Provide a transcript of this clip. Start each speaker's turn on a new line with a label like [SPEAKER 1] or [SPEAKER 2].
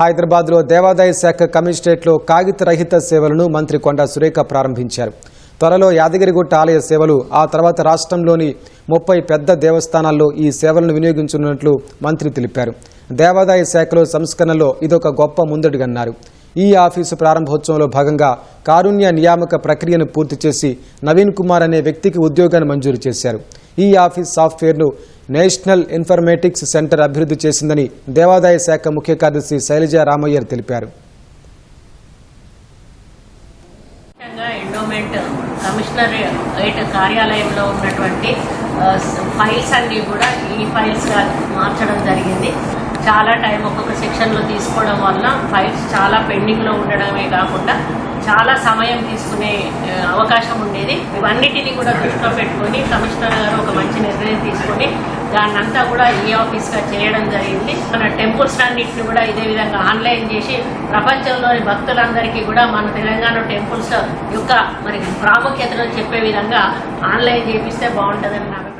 [SPEAKER 1] హైదరాబాద్లో దేవాదాయ శాఖ కమిషనరేట్లో కాగిత రహిత సేవలను మంత్రి కొండా సురేఖ ప్రారంభించారు. త్వరలో యాదగిరిగుట్ట ఆలయ సేవలు, ఆ తర్వాత రాష్ట్రంలోని 30 పెద్ద దేవస్థానాల్లో ఈ సేవలను వినియోగించనున్నట్లు మంత్రి తెలిపారు. దేవాదాయ శాఖలో సంస్కరణలో ఇదొక గొప్ప ముందడుగన్నారు. ఈ ఆఫీసు ప్రారంభోత్సవంలో భాగంగా కారుణ్య నియామక ప్రక్రియను పూర్తి చేసి నవీన్ కుమార్ అనే వ్యక్తికి ఉద్యోగాన్ని మంజూరు చేశారు. ఈ ఆఫీస్ సాఫ్ట్వేర్ను నేషనల్ ఇన్ఫర్మేటిక్స్ సెంటర్ అభివృద్ధి చేసిందని దేవాదాయ శాఖ ముఖ్య కార్యదర్శి శైలజా రామయ్యర్ తెలిపారు.
[SPEAKER 2] ఎండోమెంట్ కమిషనరేట్ కార్యాలయంలో ఉన్నటువంటి ఫైల్స్ అన్ని కూడా ఈ ఫైల్స్ గా మార్చడం జరిగింది. చాలా టైం ఒక్కొక్క సెక్షన్లో తీసుకోవడం వల్ల ఫైల్స్ చాలా పెండింగ్లో ఉండడమే కాకుండా చాలా సమయం తీసుకునే అవకాశం ఉండేది. ఇవన్నిటినీ కూడా దృష్టిలో పెట్టుకొని కమిషనర్ గారు ఒక మంచి నిర్ణయం తీసుకొని దాన్నంతా కూడా ఈ ఆఫీస్గా చేయడం జరిగింది. మన టెంపుల్స్ అన్నింటినీ కూడా ఇదే విధంగా ఆన్లైన్ చేసి ప్రపంచంలోని భక్తులందరికీ కూడా మన తెలంగాణ టెంపుల్స్ యొక్క మరి ప్రాముఖ్యతను చెప్పే విధంగా ఆన్లైన్ చేపిస్తే బాగుంటుందని నాకు